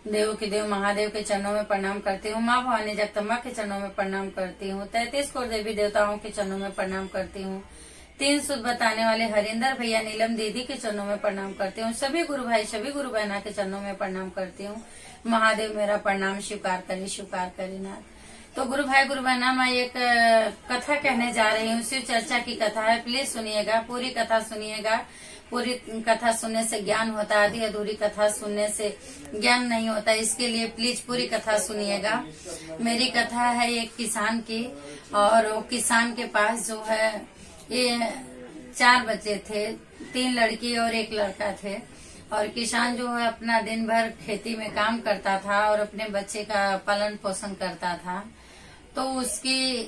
देव के देव महादेव के चरणों में प्रणाम करती हूँ। माँ भवानी जगदम्बा के चरणों में प्रणाम करती हूँ। 33 करोड़ देवी देवताओं के चरणों में प्रणाम करती हूँ। 3 सूत्र बताने वाले हरिंदर भैया, नीलम दीदी के चरणों में प्रणाम करती हूँ। सभी गुरु भाई, सभी गुरु बहना के चरणों में प्रणाम करती हूँ। महादेव मेरा प्रणाम स्वीकार करे ना। तो गुरु भाई गुरु बहना, मैं एक कथा कहने जा रही हूँ। शिव चर्चा की कथा है, प्लीज सुनिएगा, पूरी कथा सुनिएगा। पूरी कथा सुनने से ज्ञान होता है, आधी अधूरी कथा सुनने से ज्ञान नहीं होता। इसके लिए प्लीज पूरी कथा सुनिएगा। मेरी कथा है एक किसान की, और वो किसान के पास जो है ये 4 बच्चे थे, 3 लड़की और 1 लड़का थे। और किसान जो है अपना दिन भर खेती में काम करता था और अपने बच्चे का पालन पोषण करता था। तो उसकी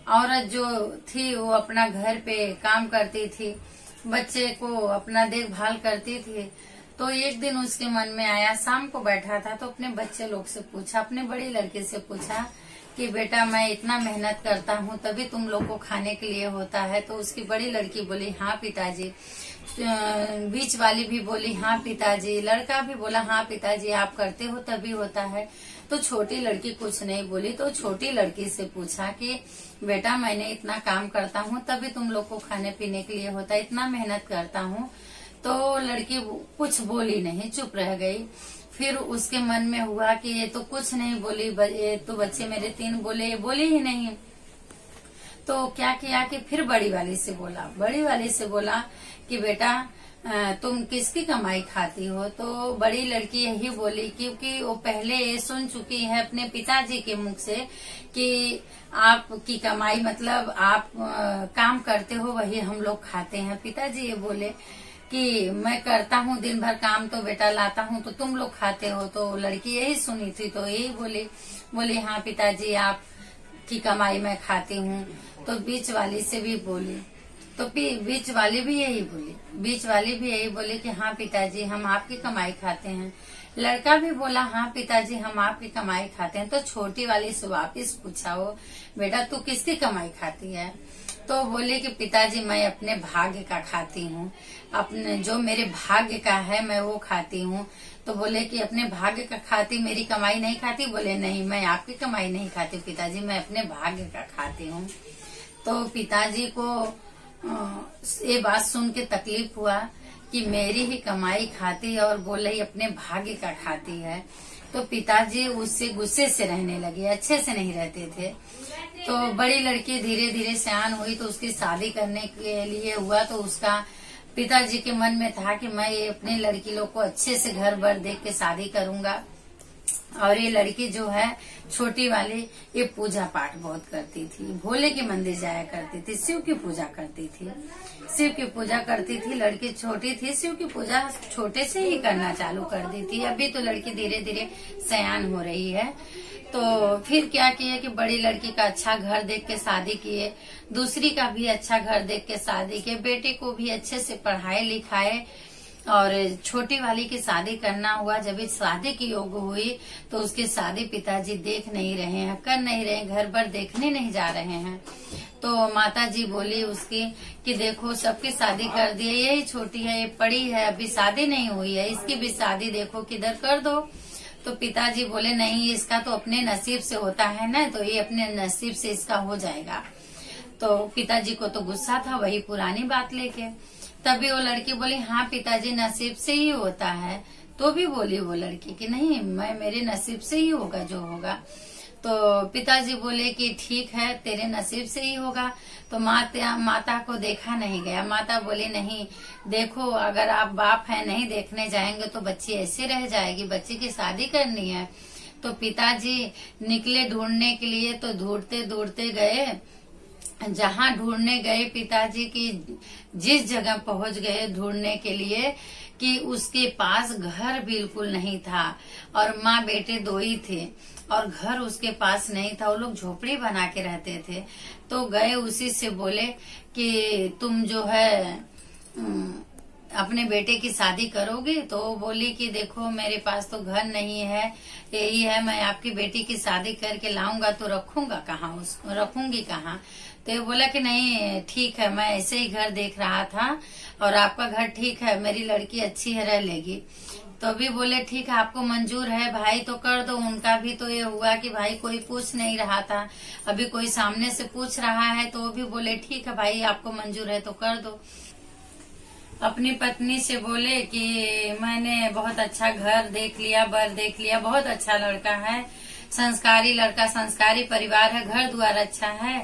औरत जो थी वो अपना घर पे काम करती थी, बच्चे को अपना देखभाल करती थी। तो एक दिन उसके मन में आया, शाम को बैठा था तो अपने बच्चे लोग से पूछा, अपने बड़ी लड़की से पूछा कि बेटा मैं इतना मेहनत करता हूँ तभी तुम लोग को खाने के लिए होता है। तो उसकी बड़ी लड़की बोली हाँ पिताजी, बीच वाली भी बोली हाँ पिताजी, लड़का भी बोला हाँ पिताजी आप करते हो तभी होता है। तो छोटी लड़की कुछ नहीं बोली। तो छोटी लड़की से पूछा कि बेटा मैंने इतना काम करता हूँ तभी तुम लोग को खाने पीने के लिए होता है, इतना मेहनत करता हूँ। तो लड़की कुछ बोली नहीं, चुप रह गई। फिर उसके मन में हुआ कि ये तो कुछ नहीं बोली, ये तो बच्चे मेरे 3 बोले, ये बोली ही नहीं। तो क्या किया कि फिर बड़ी वाली से बोला कि बेटा तुम किसकी कमाई खाती हो। तो बड़ी लड़की यही बोली, क्योंकि वो पहले ये सुन चुकी है अपने पिताजी के मुख से कि आपकी कमाई मतलब आप काम करते हो वही हम लोग खाते हैं। पिताजी ये बोले कि मैं करता हूँ दिन भर काम, तो बेटा लाता हूँ तो तुम लोग खाते हो। तो लड़की यही सुनी थी तो यही बोली हाँ पिताजी आप की कमाई मैं खाती हूँ। तो बीच वाली से भी बोली, तो बीच वाली भी यही बोली कि हाँ पिताजी हम आपकी कमाई खाते हैं। लड़का भी बोला हाँ पिताजी हम आपकी कमाई खाते हैं। तो छोटी वाली से वापिस पूछा वो, बेटा तू किसकी कमाई खाती है। तो बोले कि पिताजी मैं अपने भाग्य का खाती हूँ, अपने जो मेरे भाग्य का है मैं वो खाती हूँ। तो बोले कि अपने भाग्य का खाती, मेरी कमाई नहीं खाती। बोले नहीं मैं आपकी कमाई नहीं खाती पिताजी, मैं अपने भाग्य का खाती हूँ। तो पिताजी को ये बात सुन के तकलीफ हुआ कि मेरी ही कमाई खाती है और बोले ही अपने भाग्य का खाती है। तो पिताजी उससे गुस्से से रहने लगे, अच्छे से नहीं रहते थे। तो बड़ी लड़की धीरे धीरे सयान हुई तो उसकी शादी करने के लिए हुआ। तो उसका पिताजी के मन में था कि मैं ये अपनी लड़की लोग को अच्छे से घर बर देख के शादी करूंगा। और ये लड़की जो है छोटी वाली ये पूजा पाठ बहुत करती थी, भोले के मंदिर जाया करती थी, शिव की पूजा करती थी। लड़की छोटी थी, शिव की पूजा छोटे से ही करना चालू कर दी थी। अभी तो लड़की धीरे धीरे सयान हो रही है। तो फिर क्या किए कि बड़ी लड़की का अच्छा घर देख के शादी किए, दूसरी का भी अच्छा घर देख के शादी किए, बेटे को भी अच्छे से पढ़ाए लिखाए। और छोटी वाली की शादी करना हुआ। जब इस शादी की योग हुई तो उसकी शादी पिताजी देख नहीं रहे हैं, कर नहीं रहे, घर पर देखने नहीं जा रहे हैं। तो माता जी बोली उसकी कि देखो सबकी शादी कर दी है, यही छोटी है, ये पड़ी है, अभी शादी नहीं हुई है, इसकी भी शादी देखो किधर कर दो। तो पिताजी बोले नहीं इसका तो अपने नसीब से होता है ना, तो ये अपने नसीब से इसका हो जाएगा। तो पिताजी को तो गुस्सा था वही पुरानी बात लेके। तभी वो लड़की बोली हाँ पिताजी नसीब से ही होता है। तो भी बोली वो लड़की कि नहीं मैं मेरे नसीब से ही होगा जो होगा। तो पिताजी बोले कि ठीक है तेरे नसीब से ही होगा। तो माता को देखा नहीं गया। माता बोली नहीं देखो अगर आप बाप है नहीं देखने जाएंगे तो बच्ची ऐसे रह जाएगी, बच्ची की शादी करनी है। तो पिताजी निकले ढूंढने के लिए। तो ढूंढते गए, जहाँ ढूंढने गए पिताजी की जिस जगह पहुंच गए ढूंढने के लिए कि उसके पास घर बिल्कुल नहीं था और माँ बेटे 2 ही थे और घर उसके पास नहीं था। वो लोग झोपड़ी बना के रहते थे। तो गए उसी से बोले कि तुम जो है अपने बेटे की शादी करोगी। तो वो बोली कि देखो मेरे पास तो घर नहीं है, यही है मैं आपकी बेटी की शादी करके लाऊंगा तो रखूंगा कहाँ, उसको रखूंगी कहाँ। तो ये बोला कि नहीं ठीक है मैं ऐसे ही घर देख रहा था और आपका घर ठीक है, मेरी लड़की अच्छी है रह लेगी। तो अभी बोले ठीक है, आपको मंजूर है भाई तो कर दो। उनका भी तो ये हुआ कि भाई कोई पूछ नहीं रहा था, अभी कोई सामने से पूछ रहा है, तो वो भी बोले ठीक है भाई, आपको मंजूर है तो कर दो। अपनी पत्नी से बोले कि मैंने बहुत अच्छा घर देख लिया, बर देख लिया, बहुत अच्छा लड़का है, संस्कारी लड़का, संस्कारी परिवार है, घर द्वार अच्छा है,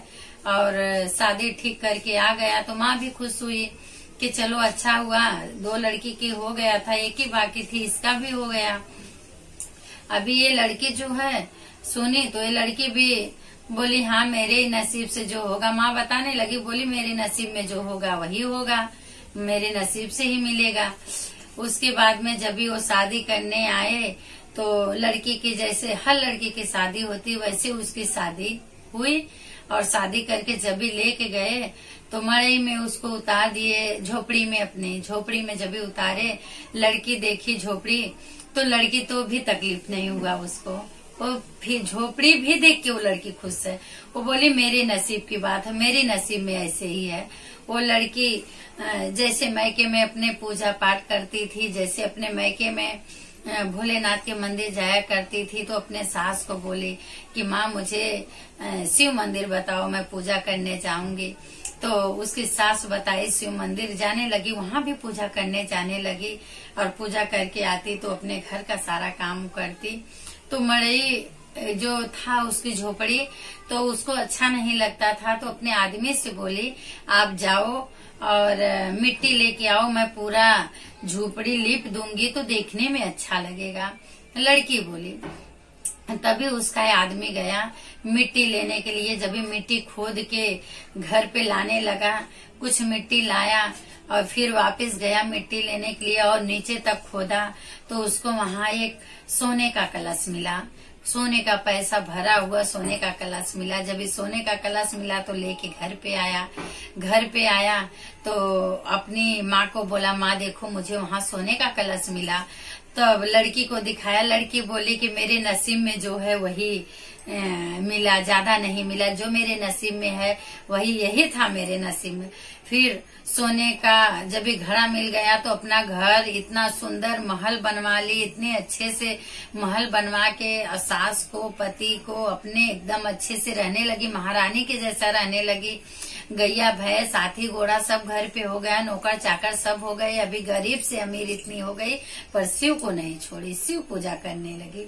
और शादी ठीक करके आ गया। तो माँ भी खुश हुई कि चलो अच्छा हुआ, 2 लड़की की हो गया था, एक ही बाकी थी, इसका भी हो गया। अभी ये लड़की जो है सुनी तो ये लड़की भी बोली हाँ मेरे ही नसीब से जो होगा। माँ बताने लगी, बोली मेरे नसीब में जो होगा वही होगा, मेरे नसीब से ही मिलेगा। उसके बाद में जब भी वो शादी करने आए तो लड़की की जैसे हर लड़की की शादी होती वैसे उसकी शादी हुई, और शादी करके जब भी लेके गए तो मड़ई में उसको उतार दिए, झोपड़ी में, अपने झोपड़ी में जब भी उतारे, लड़की देखी झोपड़ी तो लड़की तो भी तकलीफ नहीं हुआ उसको, वो फिर झोपड़ी भी देख के वो लड़की खुश है। वो बोली मेरे नसीब की बात है, मेरे नसीब में ऐसे ही है। वो लड़की जैसे मैके में अपने पूजा पाठ करती थी, जैसे अपने मैके में भोलेनाथ के मंदिर जाया करती थी, तो अपने सास को बोली कि माँ मुझे शिव मंदिर बताओ, मैं पूजा करने जाऊंगी। तो उसकी सास बताई, शिव मंदिर जाने लगी, वहाँ भी पूजा करने जाने लगी, और पूजा करके आती तो अपने घर का सारा काम करती। तो मड़ई जो था उसकी झोपड़ी, तो उसको अच्छा नहीं लगता था, तो अपने आदमी से बोली आप जाओ और मिट्टी लेके आओ, मैं पूरा झोपड़ी लीप दूंगी तो देखने में अच्छा लगेगा। लड़की बोली। तभी उसका आदमी गया मिट्टी लेने के लिए। जब भी मिट्टी खोद के घर पे लाने लगा, कुछ मिट्टी लाया और फिर वापस गया मिट्टी लेने के लिए, और नीचे तक खोदा तो उसको वहाँ एक सोने का कलश मिला, सोने का पैसा भरा हुआ सोने का कलश मिला। जब इस सोने का कलश मिला तो लेके घर पे आया। घर पे आया तो अपनी माँ को बोला, माँ देखो मुझे वहाँ सोने का कलश मिला। तब लड़की को दिखाया, लड़की बोली कि मेरे नसीब में जो है वही मिला, ज्यादा नहीं मिला, जो मेरे नसीब में है वही यही था मेरे नसीब में। फिर सोने का जब भी घड़ा मिल गया तो अपना घर इतना सुंदर महल बनवा ली, इतने अच्छे से महल बनवा के सास को पति को अपने एकदम अच्छे से रहने लगी, महारानी के जैसा रहने लगी। गैया भैंस हाथी घोड़ा सब घर पे हो गया, नौकर चाकर सब हो गए। अभी गरीब से अमीर इतनी हो गई, पर शिव को नहीं छोड़ी, शिव पूजा करने लगी।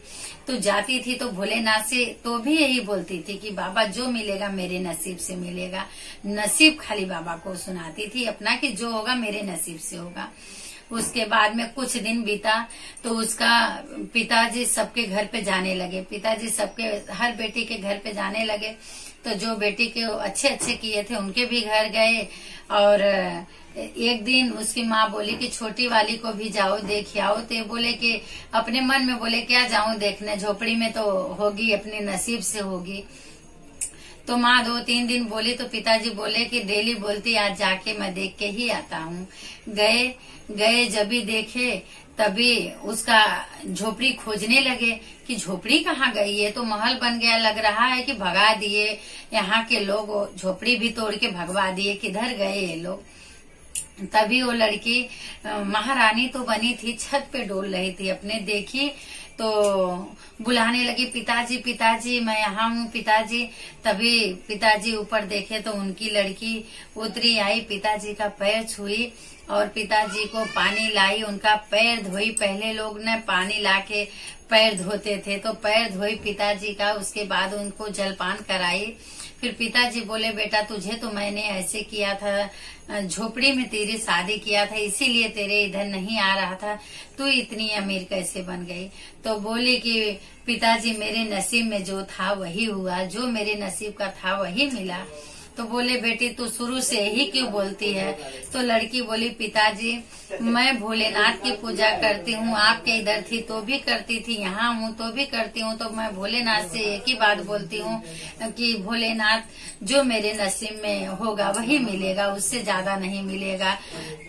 तो जाती थी तो भोलेनाथ से तो भी यही बोलती थी कि बाबा जो मिलेगा मेरे नसीब से मिलेगा। नसीब खाली बाबा को सुनाती थी अपना कि जो होगा मेरे नसीब से होगा। उसके बाद में कुछ दिन बीता तो उसका पिताजी सबके घर पे जाने लगे, पिताजी सबके हर बेटी के घर पे जाने लगे। तो जो बेटी के अच्छे अच्छे किए थे उनके भी घर गए। और एक दिन उसकी माँ बोली कि छोटी वाली को भी जाओ देख आओ। तो बोले कि अपने मन में बोले क्या जाऊं देखने, झोपड़ी में तो होगी, अपने नसीब से होगी। तो माँ 2-3 दिन बोली तो पिताजी बोले कि डेली बोलती आज जाके मैं देख के ही आता हूँ। गए जब भी देखे तभी उसका झोपड़ी खोजने लगे कि झोपड़ी कहाँ गई है। तो महल बन गया, लग रहा है कि भगा दिए यहाँ के लोग, झोपड़ी भी तोड़ के भगवा दिए, किधर गए ये लोग। तभी वो लड़की महारानी तो बनी थी, छत पे डोल रही थी अपने, देखी तो बुलाने लगी पिताजी पिताजी मैं यहाँ हूँ पिताजी। तभी पिताजी ऊपर देखे तो उनकी लड़की उतरी आई, पिताजी का पैर छुई और पिताजी को पानी लाई, उनका पैर धोई। पहले लोग ने पानी लाके पैर धोते थे, तो पैर धोई पिताजी का। उसके बाद उनको जलपान कराई। फिर पिताजी बोले बेटा तुझे तो मैंने ऐसे किया था, झोपड़ी में तेरी शादी किया था, इसीलिए तेरे इधर नहीं आ रहा था, तू इतनी अमीर कैसे बन गई। तो बोली कि पिताजी मेरे नसीब में जो था वही हुआ, जो मेरे नसीब का था वही मिला। तो बोले बेटी तू शुरू से ही क्यों बोलती है। तो लड़की बोली पिताजी मैं भोलेनाथ की पूजा करती हूँ, आपके इधर थी तो भी करती थी, यहाँ हूँ तो भी करती हूँ, तो मैं भोलेनाथ से एक ही बात बोलती हूँ कि भोलेनाथ जो मेरे नसीब में होगा वही मिलेगा, उससे ज्यादा नहीं मिलेगा।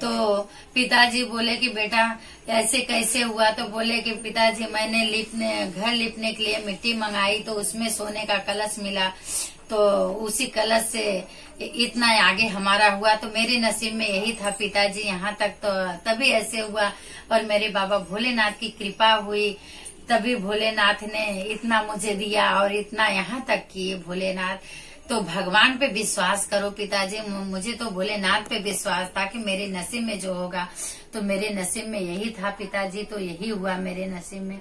तो पिताजी बोले कि बेटा ऐसे कैसे हुआ। तो बोले कि पिताजी मैंने घर लिपने के लिए मिट्टी मंगाई तो उसमें सोने का कलश मिला। तो उसी कलश से इतना आगे हमारा हुआ। तो मेरे नसीब में यही था पिताजी, यहाँ तक तो तभी ऐसे हुआ। और मेरे बाबा भोलेनाथ की कृपा हुई, तभी भोलेनाथ ने इतना मुझे दिया और इतना यहाँ तक किए भोलेनाथ। तो भगवान पे विश्वास करो पिताजी, मुझे तो भोलेनाथ पे विश्वास था कि मेरे नसीब में जो होगा, तो मेरे नसीब में यही था पिताजी, तो यही हुआ मेरे नसीब में।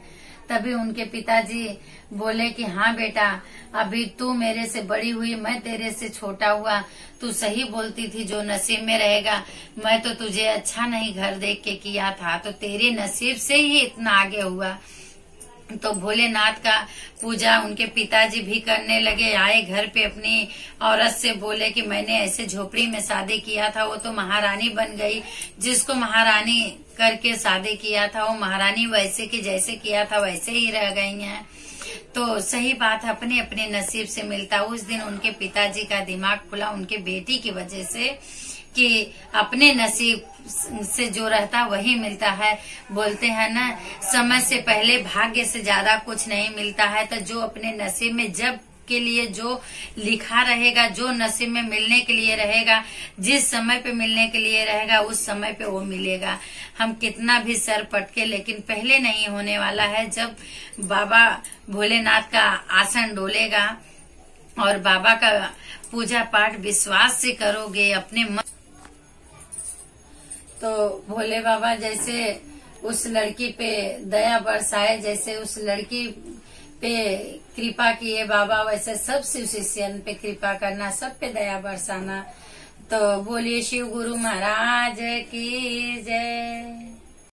तभी उनके पिताजी बोले कि हाँ बेटा, अभी तू मेरे से बड़ी हुई, मैं तेरे से छोटा हुआ, तू सही बोलती थी, जो नसीब में रहेगा। मैं तो तुझे अच्छा नहीं घर देख के किया था, तो तेरे नसीब से ही इतना आगे हुआ। तो भोलेनाथ का पूजा उनके पिताजी भी करने लगे। आए घर पे अपनी औरत से बोले कि मैंने ऐसे झोपड़ी में शादी किया था, वो तो महारानी बन गई। जिसको महारानी करके शादी किया था, वो महारानी वैसे की जैसे किया था वैसे ही रह गई हैं। तो सही बात, अपने अपने नसीब से मिलता। उस दिन उनके पिताजी का दिमाग खुला उनके बेटी की वजह से कि अपने नसीब से जो रहता वही मिलता है। बोलते हैं ना, समय से पहले भाग्य से ज्यादा कुछ नहीं मिलता है। तो जो अपने नसीब में जब के लिए जो लिखा रहेगा, जो नसीब में मिलने के लिए रहेगा, जिस समय पे मिलने के लिए रहेगा, उस समय पे वो मिलेगा। हम कितना भी सर पटके, लेकिन पहले नहीं होने वाला है। जब बाबा भोलेनाथ का आसन डोलेगा और बाबा का पूजा पाठ विश्वास से करोगे अपने मन, तो भोले बाबा जैसे उस लड़की पे दया बरसाए, जैसे उस लड़की पे कृपा किए बाबा, वैसे सब शिव शिष्यन पे कृपा करना, सब पे दया बरसाना। तो बोलिए शिव गुरु महाराज की जय।